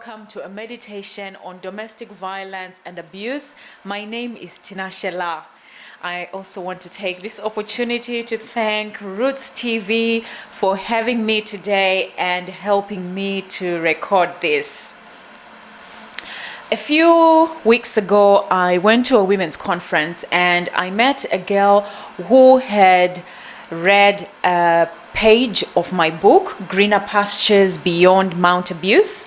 welcome to a meditation on domestic violence and abuse. My name is Tinashe La. I also want to take this opportunity to thank Roots TV for having me today and helping me to record this. A few weeks ago, I went to a women's conference and I met a girl who had read a page of my book, Greener Pastures Beyond Mount Abuse,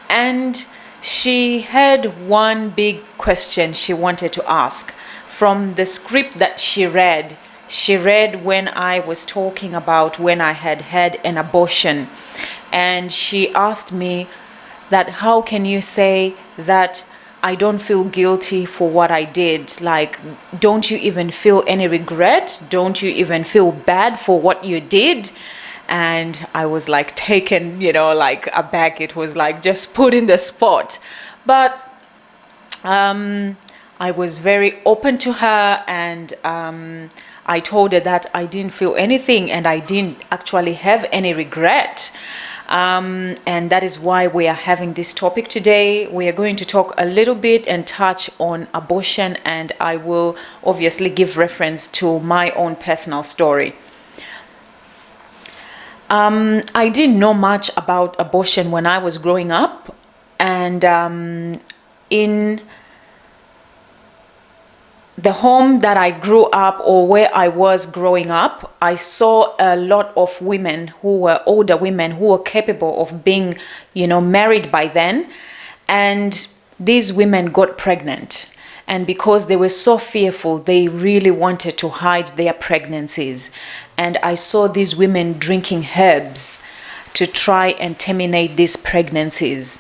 and she had one big question she wanted to ask. From the script that she read when I was talking about when I had had an abortion, and she asked me that how can you say that I don't feel guilty for what I did? Like, don't you even feel any regret? Don't you even feel bad for what you did? And I was like taken, like aback. It was like just put in the spot. But I was very open to her, and I told her that I didn't feel anything and I didn't actually have any regret. And that is why we are having this topic today. We are going to talk a little bit and touch on abortion, and I will obviously give reference to my own personal story. I didn't know much about abortion when I was growing up, and in the home that I grew up, or where I was growing up, I saw a lot of women who were older women who were capable of being, married by then. And these women got pregnant. And because they were so fearful, they really wanted to hide their pregnancies. And I saw these women drinking herbs to try and terminate these pregnancies.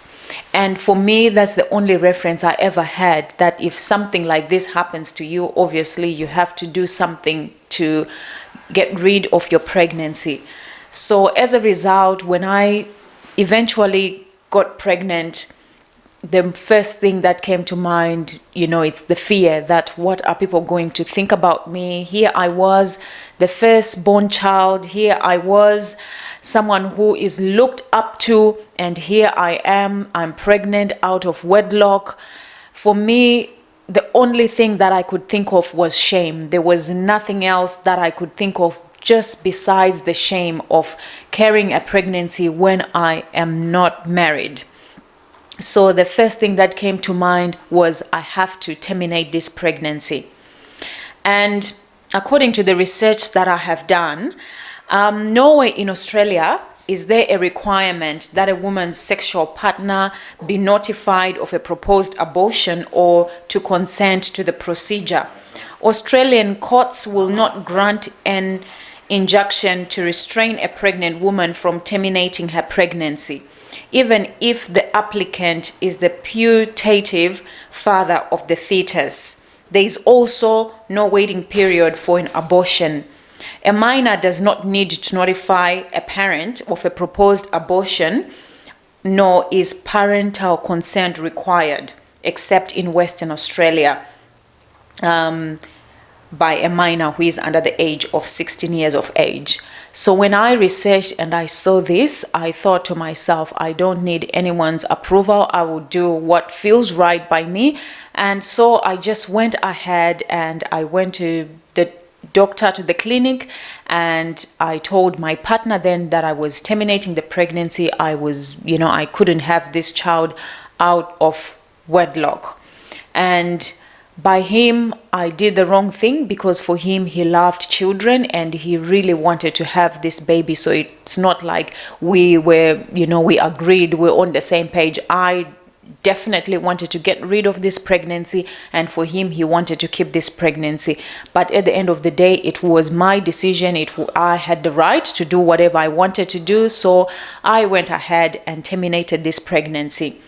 And for me, that's the only reference I ever had, that if something like this happens to you, obviously you have to do something to get rid of your pregnancy. So as a result, when I eventually got pregnant, the first thing that came to mind, it's the fear that what are people going to think about me? Here I was, the firstborn child. Here I was, someone who is looked up to, and here I am, I'm pregnant out of wedlock. For me, the only thing that I could think of was shame. There was nothing else that I could think of just besides the shame of carrying a pregnancy when I am not married. So the first thing that came to mind was I have to terminate this pregnancy. And according to the research that I have done, nowhere in Australia is there a requirement that a woman's sexual partner be notified of a proposed abortion or to consent to the procedure. Australian courts will not grant an injunction to restrain a pregnant woman from terminating her pregnancy, even if the applicant is the putative father of the fetus. There is also no waiting period for an abortion. A minor does not need to notify a parent of a proposed abortion, nor is parental consent required, except in Western Australia, by a minor who is under the age of 16 years of age. So when I researched and I saw this, I thought to myself, I don't need anyone's approval. I will do what feels right by me. And so I just went ahead and I went to the doctor, to the clinic, and I told my partner then that I was terminating the pregnancy. I couldn't have this child out of wedlock. And by him, I did the wrong thing, because for him, he loved children and he really wanted to have this baby. So it's not like we were, we agreed, we're on the same page. I definitely wanted to get rid of this pregnancy, and for him, he wanted to keep this pregnancy. But at the end of the day, it was my decision. I had the right to do whatever I wanted to do. So I went ahead and terminated this pregnancy.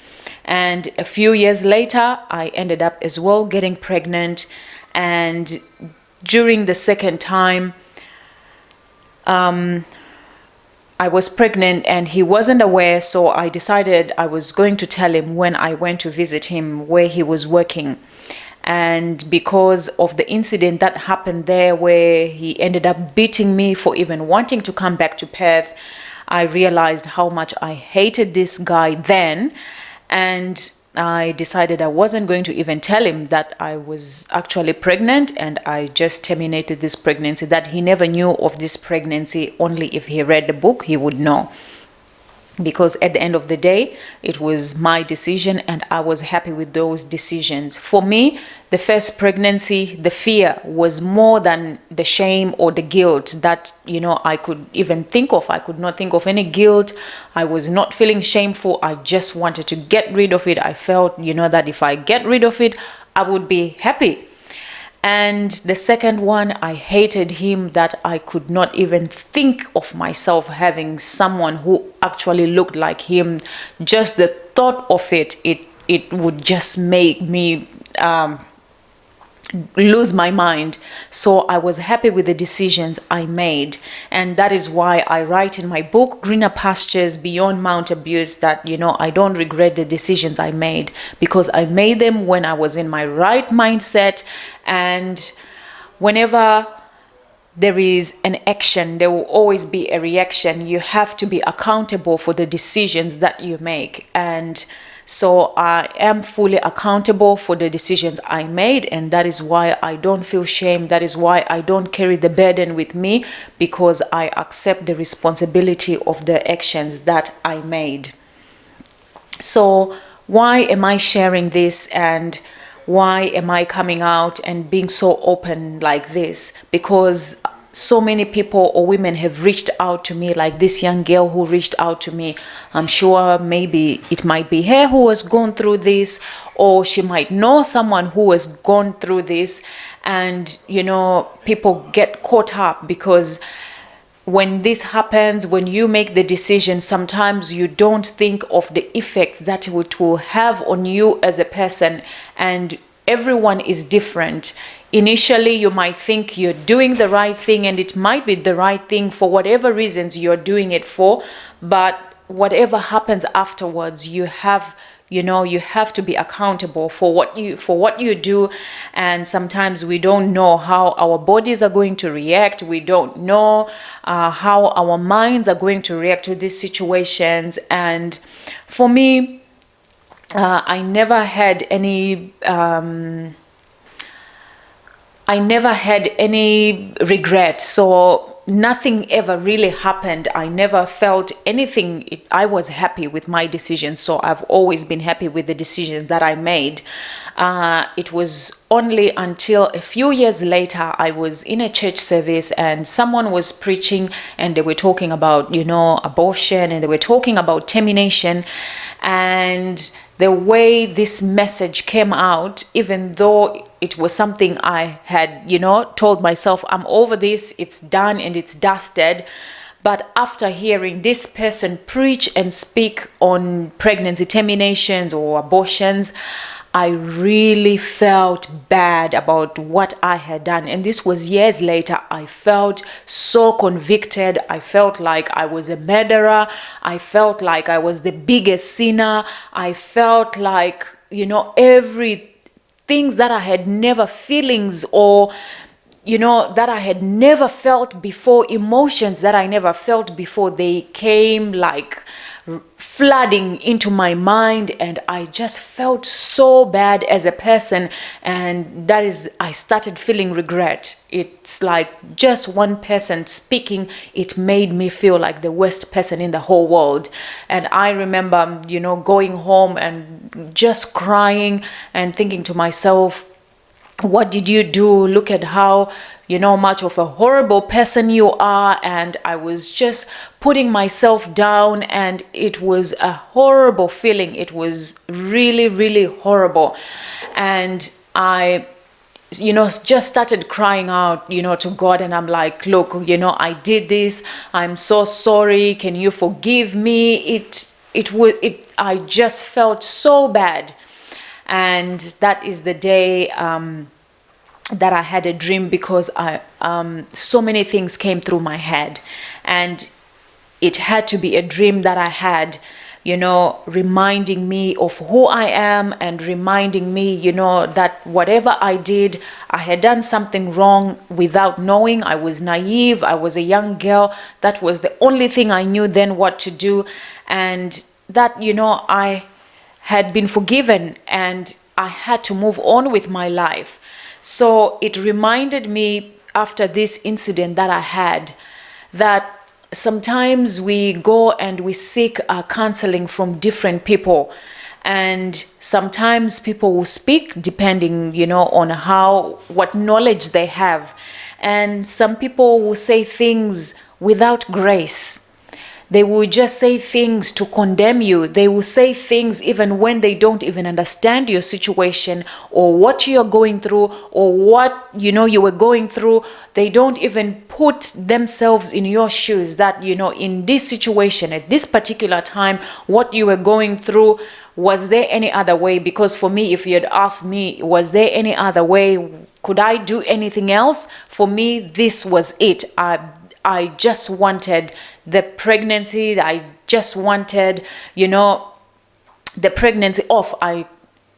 And a few years later, I ended up as well getting pregnant. And during the second time, I was pregnant and he wasn't aware. So I decided I was going to tell him when I went to visit him where he was working. And because of the incident that happened there, where he ended up beating me for even wanting to come back to Perth, I realized how much I hated this guy then. And I decided I wasn't going to even tell him that I was actually pregnant, and I just terminated this pregnancy, that he never knew of this pregnancy. Only if he read the book, he would know. Because at the end of the day, it was my decision, and I was happy with those decisions. For me, the first pregnancy, the fear was more than the shame or the guilt that, I could even think of. I could not think of any guilt. I was not feeling shameful. I just wanted to get rid of it. I felt, that if I get rid of it, I would be happy. And the second one, I hated him, that I could not even think of myself having someone who actually looked like him. Just the thought of it would just make me lose my mind. So I was happy with the decisions I made, and that is why I write in my book, Greener Pastures Beyond Mount Abuse, that I don't regret the decisions I made, because I made them when I was in my right mindset. And whenever there is an action, there will always be a reaction. You have to be accountable for the decisions that you make. And so I am fully accountable for the decisions I made, and that is why I don't feel shame. That is why I don't carry the burden with me, because I accept the responsibility of the actions that I made. So why am I sharing this, and why am I coming out and being so open like this? Because so many people or women have reached out to me, like this young girl who reached out to me. I'm sure maybe it might be her who has gone through this, or she might know someone who has gone through this. And, people get caught up, because when this happens, when you make the decision, sometimes you don't think of the effects that it will have on you as a person. And everyone is different. Initially, you might think you're doing the right thing, and it might be the right thing for whatever reasons you're doing it for. But whatever happens afterwards, you have to be accountable for what you do. And sometimes we don't know how our bodies are going to react. We don't know how our minds are going to react to these situations. And for me, I never had any regret. So nothing ever really happened. I never felt anything. I was happy with my decision. So I've always been happy with the decision that I made. It was only until a few years later, I was in a church service, and someone was preaching, and they were talking about, abortion, and they were talking about termination. And the way this message came out, even though it was something I had, told myself, I'm over this, it's done and it's dusted. But after hearing this person preach and speak on pregnancy terminations or abortions, I really felt bad about what I had done. And this was years later. I felt so convicted. I felt like I was a murderer. I felt like I was the biggest sinner. I felt like, every things that I had never feelings or that I had never felt before, emotions that I never felt before, they came like flooding into my mind, and I just felt so bad as a person. And that is, I started feeling regret. It's like just one person speaking, it made me feel like the worst person in the whole world. And I remember, going home and just crying and thinking to myself, what did you do? Look at how, much of a horrible person you are. And I was just putting myself down, and it was a horrible feeling. It was really, really horrible. And I, just started crying out, to God. And I'm like, look, I did this. I'm so sorry. Can you forgive me? I just felt so bad. And that is the day that I had a dream, because so many things came through my head, and it had to be a dream that I had, reminding me of who I am, and reminding me, that whatever I did, I had done something wrong without knowing. I was naive. I was a young girl. That was the only thing I knew then what to do. And that, I had been forgiven and I had to move on with my life. So it reminded me after this incident that I had, that sometimes we go and we seek counseling from different people, and sometimes people will speak depending, on what knowledge they have, and some people will say things without grace. They will just say things to condemn you. They will say things even when they don't even understand your situation or what you're going through or what you were going through. They don't even put themselves in your shoes, that in this situation at this particular time, what you were going through, was there any other way? Because for me, if you had asked me, was there any other way? Could I do anything else? For me, this was it. I just wanted the pregnancy. I just wanted, the pregnancy off.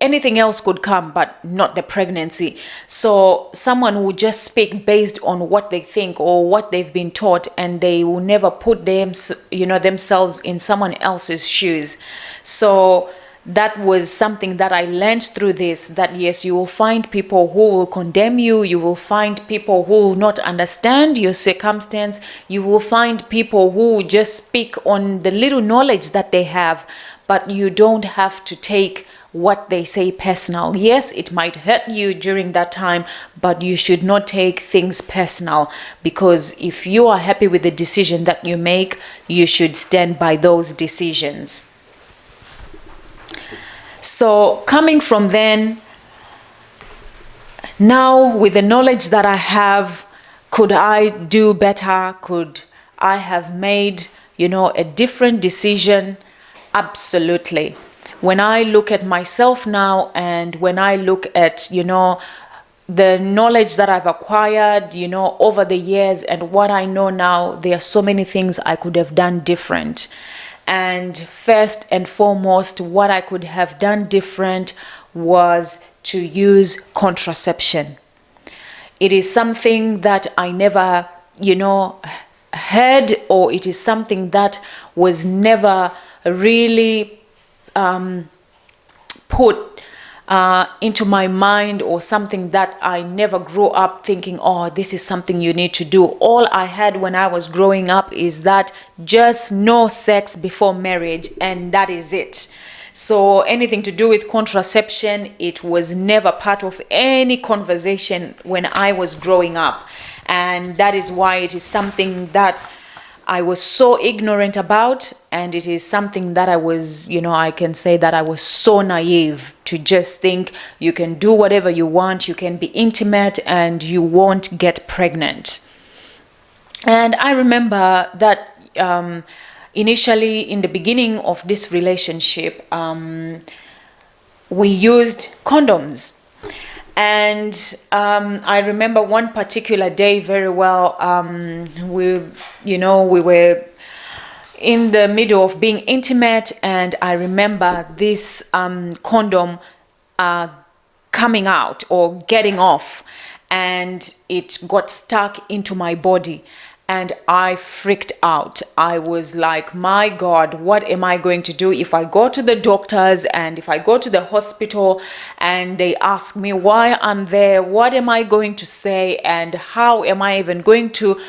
Anything else could come, but not the pregnancy. So someone would just speak based on what they think or what they've been taught, and they will never put themselves in someone else's shoes. So that was something that I learned through this, that yes, you will find people who will condemn you. You will find people who will not understand your circumstance. You will find people who will just speak on the little knowledge that they have, but you don't have to take what they say personal. Yes, it might hurt you during that time, but you should not take things personal, because if you are happy with the decision that you make, you should stand by those decisions. So coming from then, now with the knowledge that I have, could I do better? Could I have made, a different decision? Absolutely. When I look at myself now, and when I look at, the knowledge that I've acquired, over the years, and what I know now, there are so many things I could have done different. And first and foremost, what I could have done different was to use contraception. It is something that I never, heard, or it is something that was never really put into my mind, or something that I never grew up thinking, oh, this is something you need to do. All I had when I was growing up is that just no sex before marriage, and that is it. So anything to do with contraception, it was never part of any conversation when I was growing up. And that is why it is something that I was so ignorant about, and it is something that I was, I can say that I was so naive to just think you can do whatever you want, you can be intimate, and you won't get pregnant. And I remember that initially, in the beginning of this relationship, we used condoms. And I remember one particular day very well. We were in the middle of being intimate, and I remember this condom coming out or getting off, and it got stuck into my body. And I freaked out. I was like, my God, what am I going to do if I go to the doctors and if I go to the hospital and they ask me why I'm there? What am I going to say? And how am I even going to,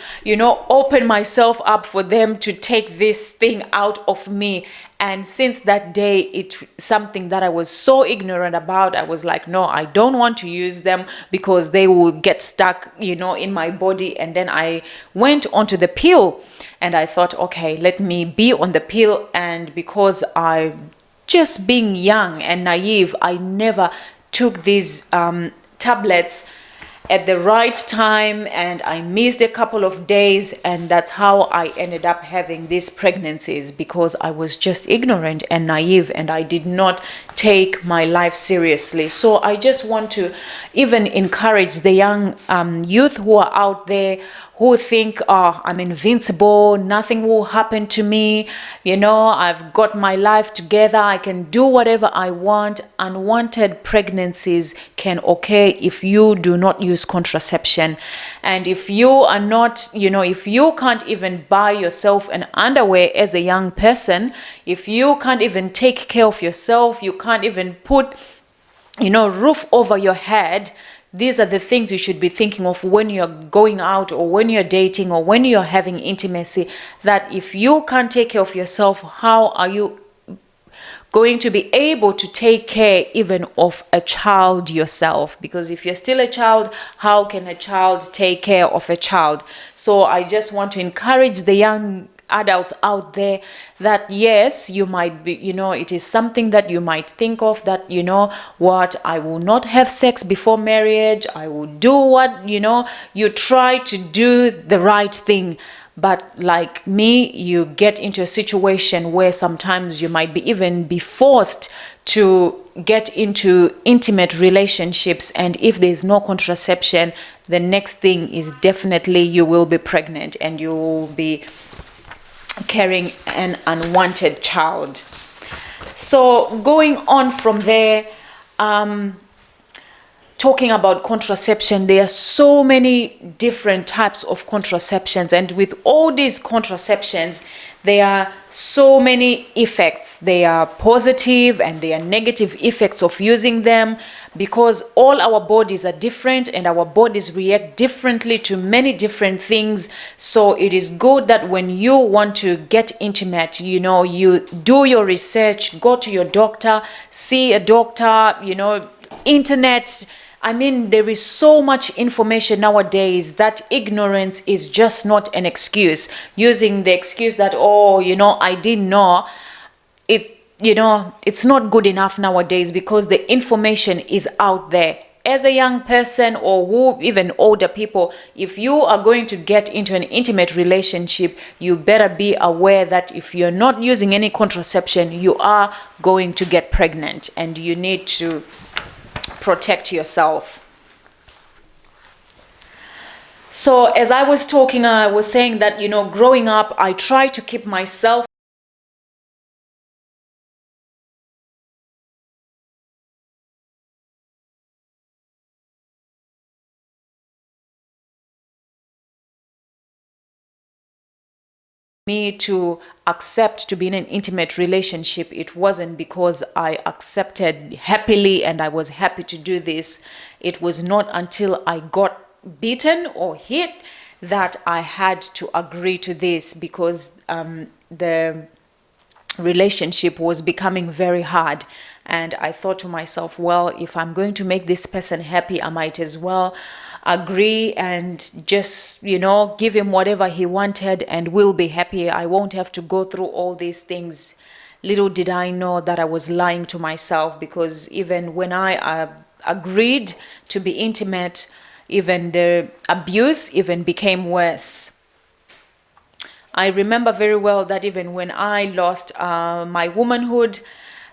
open myself up for them to take this thing out of me? And since that day, it's something that I was so ignorant about. I was like, no, I don't want to use them because they will get stuck, in my body. And then I went onto the pill, and I thought, okay, let me be on the pill. And because I just being young and naive, I never took these tablets at the right time, and I missed a couple of days, and that's how I ended up having these pregnancies, because I was just ignorant and naive, and I did not take my life seriously. So I just want to even encourage the young youth who are out there, who think, oh, I'm invincible, nothing will happen to me, I've got my life together, I can do whatever I want. Unwanted pregnancies can occur if you do not use contraception. And if you are not, if you can't even buy yourself an underwear as a young person, if you can't even take care of yourself, you can't even put roof over your head, these are the things you should be thinking of when you're going out or when you're dating or when you're having intimacy. That if you can't take care of yourself, how are you going to be able to take care even of a child yourself? Because if you're still a child, how can a child take care of a child? So I just want to encourage the young adults out there that yes, you might be, it is something that you might think of, that what, I will not have sex before marriage, I will do what, you try to do the right thing. But like me, you get into a situation where sometimes you might even be forced to get into intimate relationships, and if there's no contraception, the next thing is definitely you will be pregnant and you will be carrying an unwanted child. So going on from there, talking about contraception, there are so many different types of contraceptions, and with all these contraceptions, there are so many effects. There are positive and there are negative effects of using them, because all our bodies are different and our bodies react differently to many different things. So it is good that when you want to get intimate, you do your research, go to your doctor, see a doctor, internet. I mean, there is so much information nowadays that ignorance is just not an excuse. Using the excuse that, oh, I didn't know, it's not good enough nowadays, because the information is out there. As a young person, or even older people, if you are going to get into an intimate relationship, you better be aware that if you're not using any contraception, you are going to get pregnant, and you need to protect yourself. So as I was talking, I was saying that, growing up, I try to keep myself to accept to be in an intimate relationship. It wasn't because I accepted happily and I was happy to do this. It was not until I got beaten or hit that I had to agree to this, because the relationship was becoming very hard. And I thought to myself, well, if I'm going to make this person happy, I might as well agree and just, give him whatever he wanted and we'll be happy. I won't have to go through all these things. Little did I know that I was lying to myself, because even when I agreed to be intimate, even the abuse even became worse. I remember very well that even when I lost my womanhood,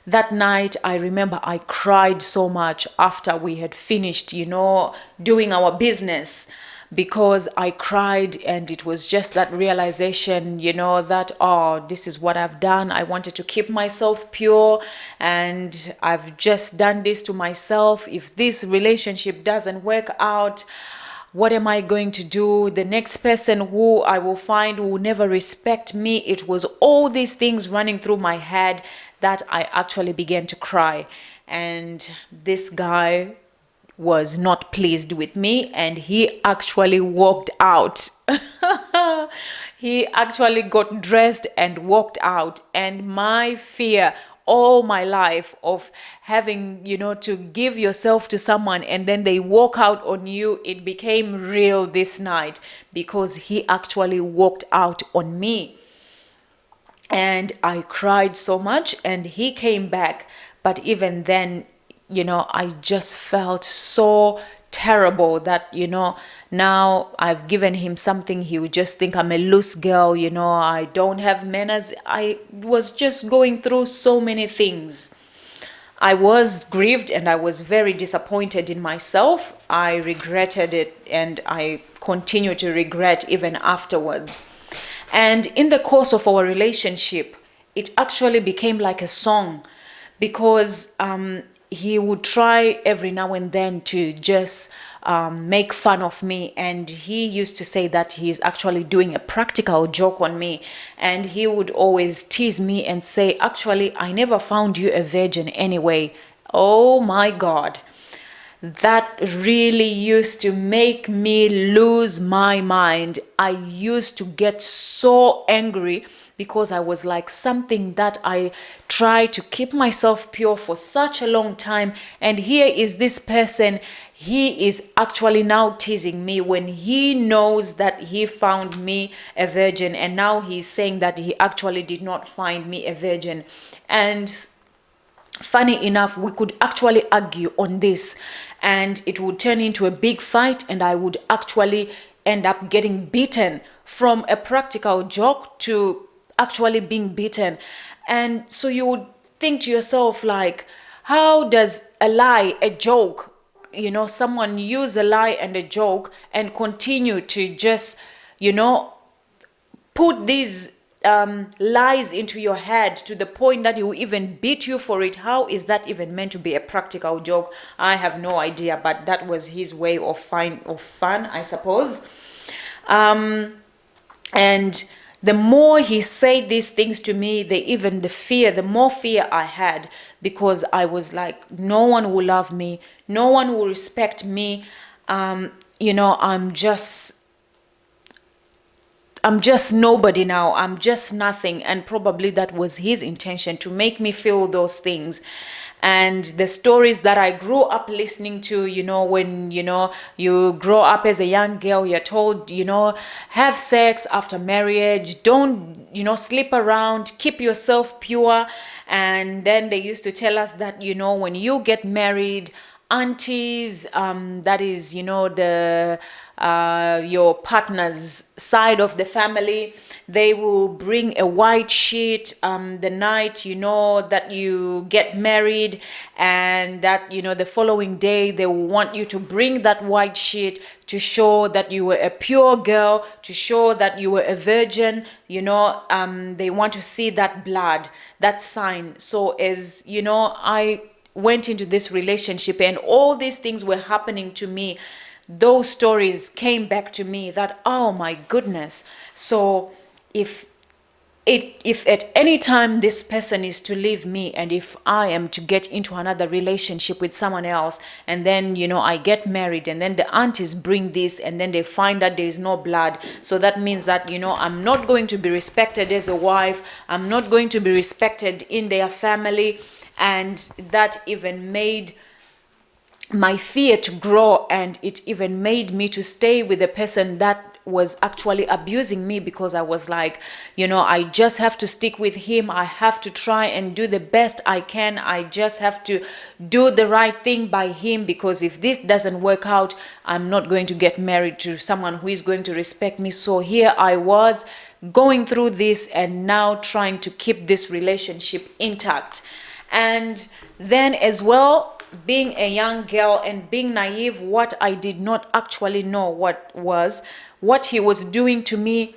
that night, I remember I cried so much after we had finished, doing our business, because I cried, and it was just that realization, that, oh, this is what I've done. I wanted to keep myself pure, and I've just done this to myself. If this relationship doesn't work out, what am I going to do? The next person who I will find will never respect me. It was all these things running through my head that I actually began to cry. And this guy was not pleased with me, and he actually walked out. He actually got dressed and walked out. And my fear all my life of having, to give yourself to someone and then they walk out on you, it became real this night, because he actually walked out on me. And I cried so much, and he came back. But even then, I just felt so terrible that, now I've given him something. He would just think I'm a loose girl, I don't have manners. I was just going through so many things. I was grieved and I was very disappointed in myself. I regretted it and I continue to regret even afterwards. And in the course of our relationship, it actually became like a song, because he would try every now and then to just make fun of me. And he used to say that he's actually doing a practical joke on me. And he would always tease me and say, actually, I never found you a virgin anyway. Oh my God. That really used to make me lose my mind. I used to get so angry, because I was like, something that I tried to keep myself pure for such a long time, and here is this person, he is actually now teasing me when he knows that he found me a virgin, and now he's saying that he actually did not find me a virgin. And funny enough, we could actually argue on this, and it would turn into a big fight, and I would actually end up getting beaten, from a practical joke to actually being beaten. And so you would think to yourself, like, how does a lie, a joke, someone use a lie and a joke and continue to just, put these lies into your head to the point that he will even beat you for it? How is that even meant to be a practical joke? I have no idea, but that was his way of fun, I suppose. And the more he said these things to me, the more fear I had, because I was like, no one will love me, no one will respect me. I'm just nobody now. I'm just nothing. And probably that was his intention, to make me feel those things. And the stories that I grew up listening to, when, you grow up as a young girl, you're told, have sex after marriage, don't, sleep around, keep yourself pure. And then they used to tell us that, when you get married, aunties, that is, your partner's side of the family, they will bring a white sheet the night that you get married, and that the following day they will want you to bring that white sheet to show that you were a pure girl, to show that you were a virgin. They want to see that blood, that sign. So as I went into this relationship and all these things were happening to me, those stories came back to me, that, oh my goodness. So if at any time this person is to leave me, and if I am to get into another relationship with someone else, and then I get married, and then the aunties bring this, and then they find that there is no blood, so that means that I'm not going to be respected as a wife, I'm not going to be respected in their family. And that even made my fear to grow, and it even made me to stay with the person that was actually abusing me, because I was like, I just have to stick with him. I have to try and do the best I can. I just have to do the right thing by him, because if this doesn't work out, I'm not going to get married to someone who is going to respect me. So here I was going through this, and now trying to keep this relationship intact. And then as well, being a young girl and being naive, what I did not actually know what he was doing to me,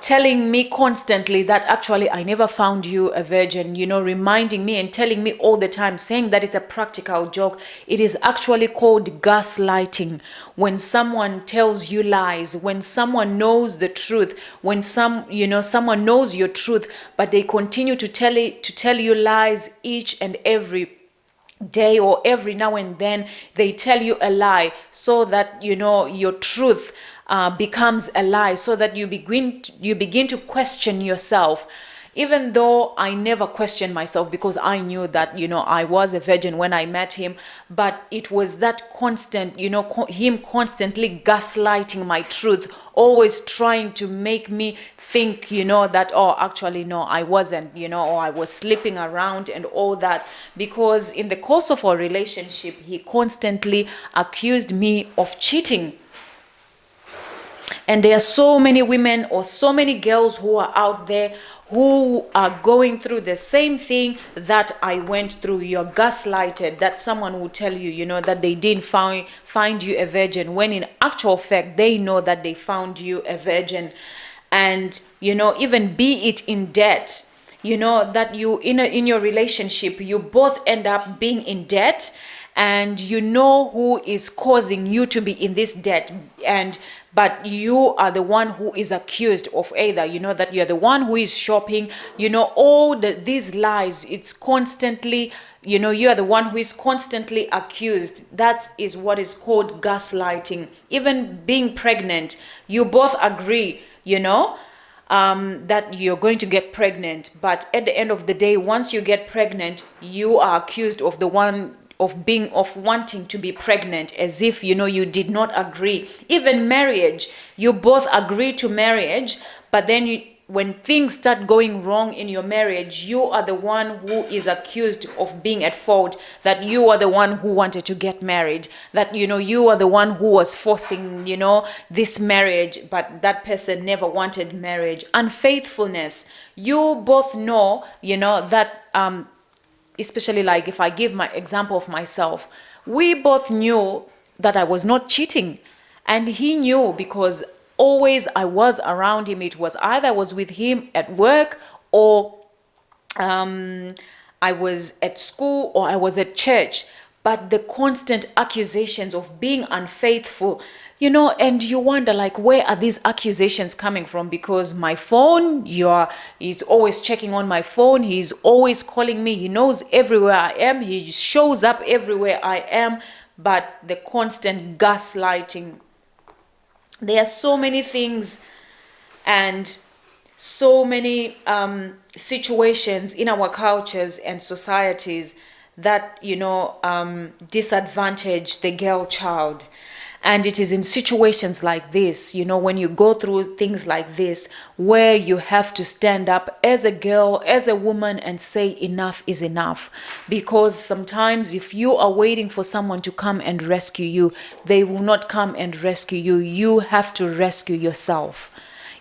telling me constantly that actually I never found you a virgin, reminding me and telling me all the time, saying that it's a practical joke. It is actually called gaslighting. When someone tells you lies, when someone knows the truth, when someone knows your truth, but they continue to tell you lies each and every day, or every now and then they tell you a lie, so that your truth becomes a lie, so that you begin to question yourself. Even though I never questioned myself, because I knew that I was a virgin when I met him, but it was that constant, him constantly gaslighting my truth, always trying to make me think that, oh, actually no, I wasn't, or I was sleeping around and all that. Because in the course of our relationship, he constantly accused me of cheating. And there are so many women or so many girls who are out there who are going through the same thing that I went through. You're gaslighted, that someone will tell you, that they didn't find you a virgin, when in actual fact, they know that they found you a virgin. And, even be it in debt, that you in your relationship, you both end up being in debt, and who is causing you to be in this debt, but you are the one who is accused of either, that you're the one who is shopping, all these lies. It's constantly, you are the one who is constantly accused. That is what is called gaslighting. Even being pregnant, you both agree, that you're going to get pregnant, but at the end of the day, once you get pregnant, you are accused of wanting to be pregnant, as if you did not agree. Even marriage, you both agree to marriage, but then when things start going wrong in your marriage, you are the one who is accused of being at fault, that you are the one who wanted to get married, that you are the one who was forcing this marriage, but that person never wanted marriage. Unfaithfulness, you both know that especially, like, if I give my example of myself, we both knew that I was not cheating, and he knew, because always I was around him. It was either I was with him at work, or I was at school, or I was at church. But the constant accusations of being unfaithful, and you wonder, like, where are these accusations coming from? Because my phone, he's always checking on my phone. He's always calling me. He knows everywhere I am. He shows up everywhere I am. But the constant gaslighting. There are so many things and so many situations in our cultures and societies that, disadvantage the girl child. And it is in situations like this, when you go through things like this, where you have to stand up as a girl, as a woman, and say enough is enough. Because sometimes if you are waiting for someone to come and rescue you, they will not come and rescue you. You have to rescue yourself.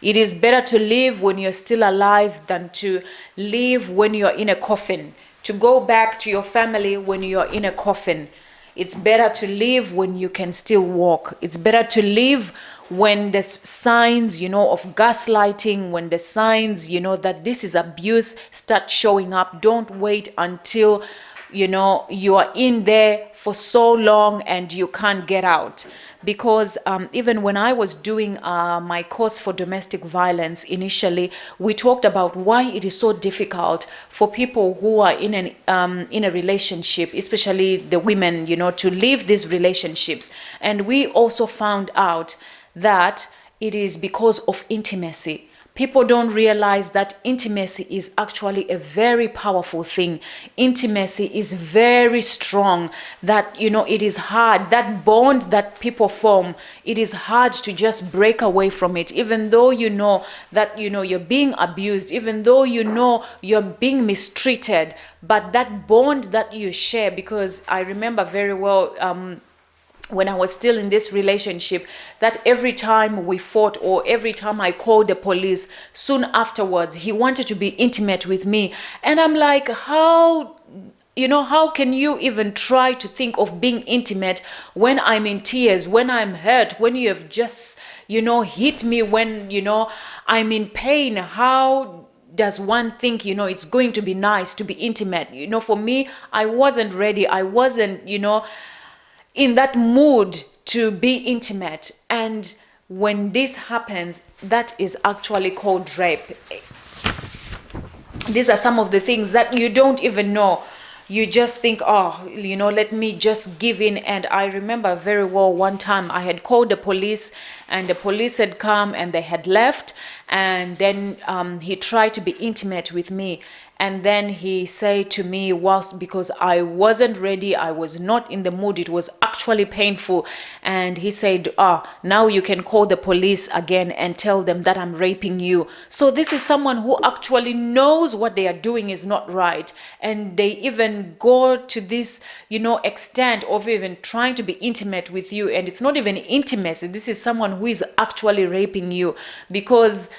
It is better to live when you're still alive than to live when you're in a coffin. To go back to your family when you're in a coffin. It's better to live when you can still walk. It's better to live when there's signs, of gaslighting, when the signs, that this is abuse start showing up. Don't wait until, you are in there for so long and you can't get out. Because even when I was doing my course for domestic violence initially, we talked about why it is so difficult for people who are in a relationship, especially the women, to leave these relationships. And we also found out that it is because of intimacy. People don't realize that intimacy is actually a very powerful thing. Intimacy is very strong, that, it is hard. That bond that people form, it is hard to just break away from it, even though you know that, you're being abused, even though you're being mistreated. But that bond that you share, because I remember very well, when I was still in this relationship, that every time we fought or every time I called the police, soon afterwards, he wanted to be intimate with me. And I'm like, how can you even try to think of being intimate when I'm in tears, when I'm hurt, when you have just, hit me, when, I'm in pain? How does one think, it's going to be nice to be intimate? For me, I wasn't ready. I wasn't, in that mood to be intimate. And when this happens, that is actually called rape. These are some of the things that you don't even know. You just think, let me just give in. And I remember very well, one time I had called the police, and the police had come and they had left. And then he tried to be intimate with me. And then he said to me, whilst because I wasn't ready, I was not in the mood, it was actually painful. And he said, now you can call the police again and tell them that I'm raping you. So this is someone who actually knows what they are doing is not right. And they even go to this, extent of even trying to be intimate with you. And it's not even intimacy. This is someone who is actually raping you. Because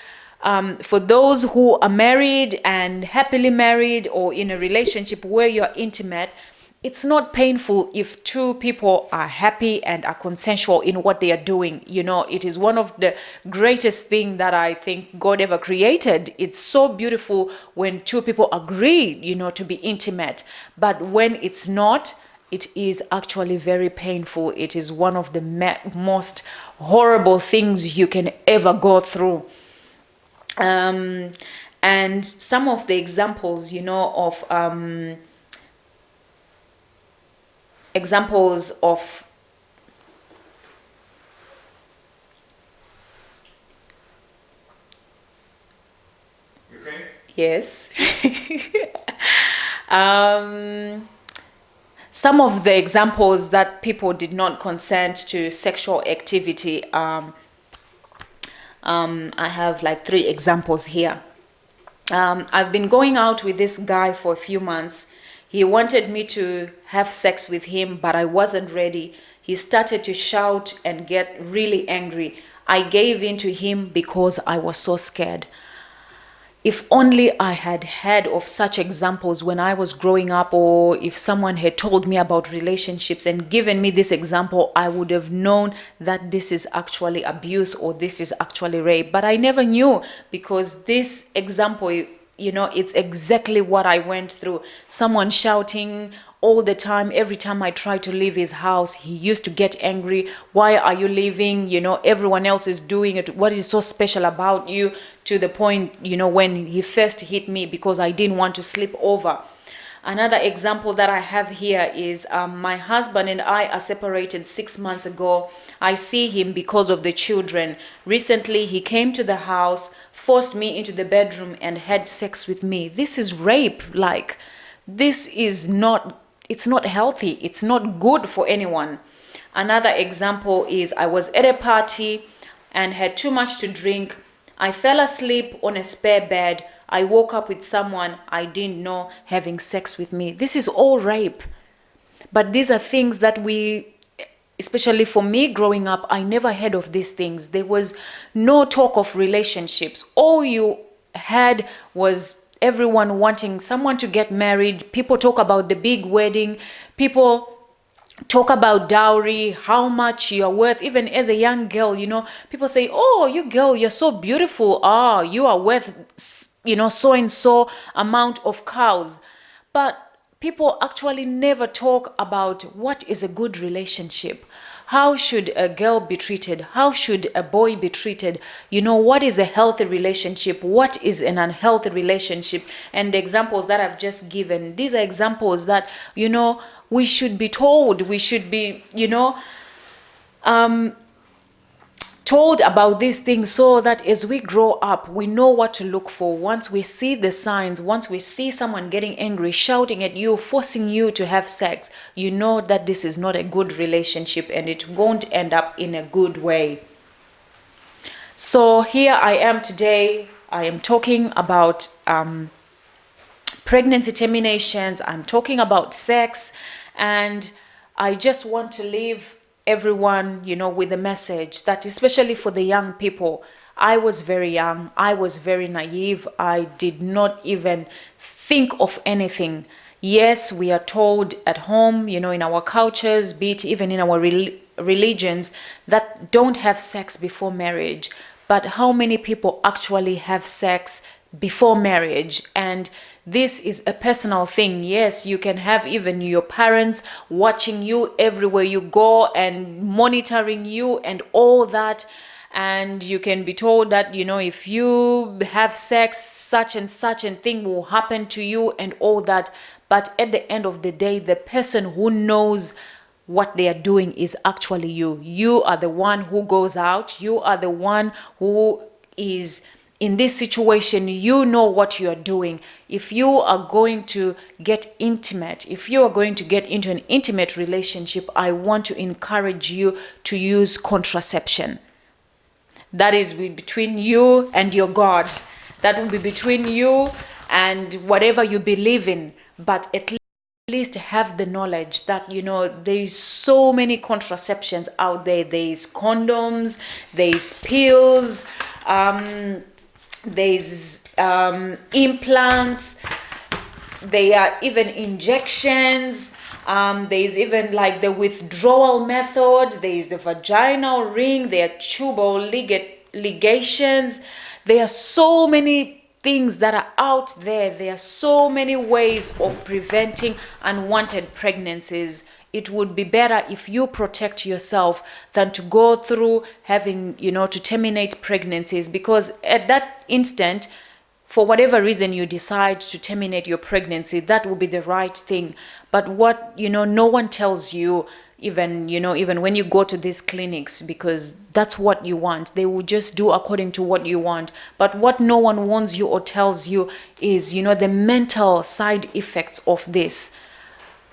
for those who are married and happily married, or in a relationship where you're intimate, it's not painful if two people are happy and are consensual in what they are doing. It is one of the greatest things that I think God ever created. It's so beautiful when two people agree, to be intimate. But when it's not, it is actually very painful. It is one of the most horrible things you can ever go through. And some of the examples, of Okay. Yes. Some of the examples that people did not consent to sexual activity. I have like 3 examples here. I've been going out with this guy for a few months. He wanted me to have sex with him, but I wasn't ready. He started to shout and get really angry. I gave in to him because I was so scared. If only I had heard of such examples when I was growing up, or if someone had told me about relationships and given me this example, I would have known that this is actually abuse or this is actually rape. But I never knew, because this example, it's exactly what I went through. Someone shouting all the time. Every time I tried to leave his house, he used to get angry. Why are you leaving? Everyone else is doing it. What is so special about you? To the point, when he first hit me because I didn't want to sleep over. Another example that I have here is my husband and I are separated 6 months ago. I see him because of the children. Recently, he came to the house, forced me into the bedroom and had sex with me. This is rape. This is not, it's not healthy. It's not good for anyone. Another example is I was at a party and had too much to drink. I fell asleep on a spare bed. I woke up with someone I didn't know having sex with me. This is all rape. But these are things that especially for me growing up, I never heard of these things. There was no talk of relationships. All you had was everyone wanting someone to get married. People talk about the big wedding. People talk about dowry, how much you're worth. Even as a young girl, people say, oh, you girl, you're so beautiful. You are worth, so and so amount of cows. But people actually never talk about what is a good relationship. How should a girl be treated? How should a boy be treated? What is a healthy relationship? What is an unhealthy relationship? And the examples that I've just given, these are examples that, we should be told. We should be, told about these things, so that as we grow up, we know what to look for. Once we see the signs, once we see someone getting angry, shouting at you, forcing you to have sex, you know that this is not a good relationship and it won't end up in a good way. So here I am today. I am talking about pregnancy terminations. I'm talking about sex, and I just want to leave everyone, with a message that, especially for the young people, I was very young. I was very naive. I did not even think of anything. Yes, we are told at home, in our cultures, be it even in our religions, that don't have sex before marriage. But how many people actually have sex before marriage? And this is a personal thing. Yes, you can have even your parents watching you everywhere you go and monitoring you and all that. And you can be told that, if you have sex, such and such a thing will happen to you and all that. But at the end of the day, the person who knows what they are doing is actually you. You are the one who goes out. You are the one who is in this situation, you know what you are doing. If you are going to get intimate, if you are going to get into an intimate relationship, I want to encourage you to use contraception. That is between you and your God. That will be between you and whatever you believe in. But at least have the knowledge that, you know, there is so many contraceptions out there. There is condoms, there is pills, there's implants, there are even injections, there's even like the withdrawal method, there's the vaginal ring, there are tubal ligations. There are so many things that are out there. There are so many ways of preventing unwanted pregnancies. It would be better if you protect yourself than to go through having, you know, to terminate pregnancies, because at that instant, for whatever reason you decide to terminate your pregnancy, that will be the right thing. But what, you know, no one tells you, even, you know, even when you go to these clinics, because that's what you want. They will just do according to what you want. But what no one warns you or tells you is, you know, the mental side effects of this.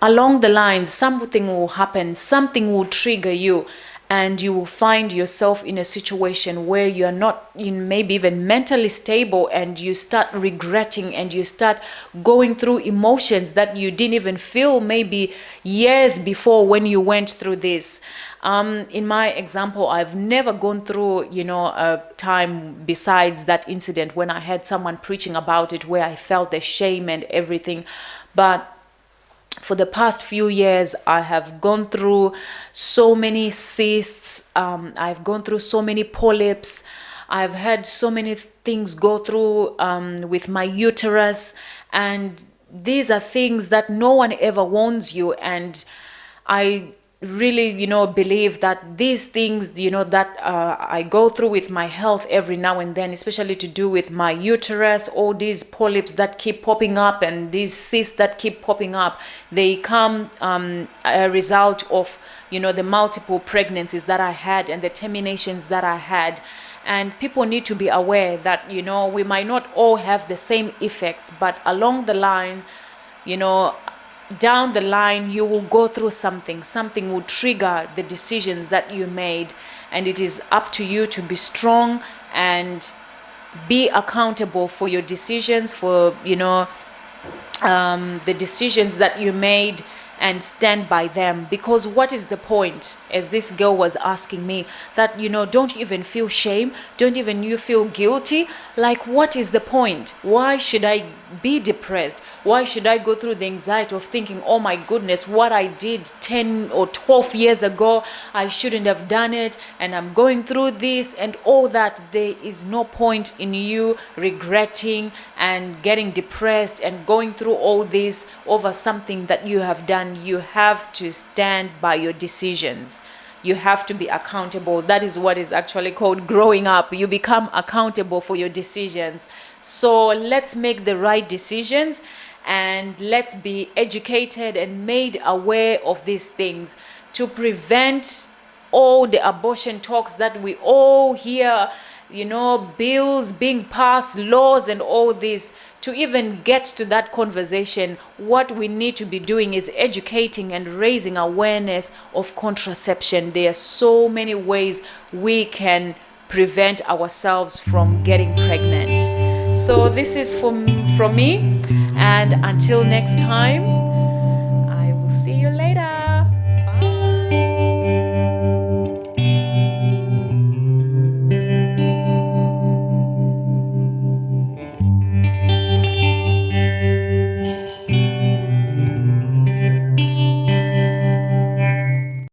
Along the line, something will happen, something will trigger you, and you will find yourself in a situation where you are not in, maybe even mentally stable, and you start regretting and you start going through emotions that you didn't even feel maybe years before when you went through this. In my example, I've never gone through, you know, a time besides that incident when I had someone preaching about it where I felt the shame and everything. But for the past few years, I have gone through so many cysts. I've gone through so many polyps. I've had so many things go through with my uterus. And these are things that no one ever warns you. And I really, you know, believe that these things, you know, that I go through with my health every now and then, especially to do with my uterus, all these polyps that keep popping up and these cysts that keep popping up, they come a result of, you know, the multiple pregnancies that I had and the terminations that I had. And people need to be aware that, you know, we might not all have the same effects, but along the line, you know, down the line, you will go through something will trigger the decisions that you made, and it is up to you to be strong and be accountable for your decisions, for, you know, the decisions that you made, and stand by them. Because what is the point, as this girl was asking me, that, you know, don't even feel shame, don't even you feel guilty? Like, what is the point? Why should I be depressed? Why should I go through the anxiety of thinking, oh my goodness, what I did 10 or 12 years ago, I shouldn't have done it, and I'm going through this and all that? There is no point in you regretting and getting depressed and going through all this over something that you have done. You have to stand by your decisions. You have to be accountable. That is what is actually called growing up. You become accountable for your decisions. So let's make the right decisions, and let's be educated and made aware of these things to prevent all the abortion talks that we all hear, you know, bills being passed, laws and all this. To even get to that conversation, what we need to be doing is educating and raising awareness of contraception. There are so many ways we can prevent ourselves from getting pregnant. So this is from me, and until next time,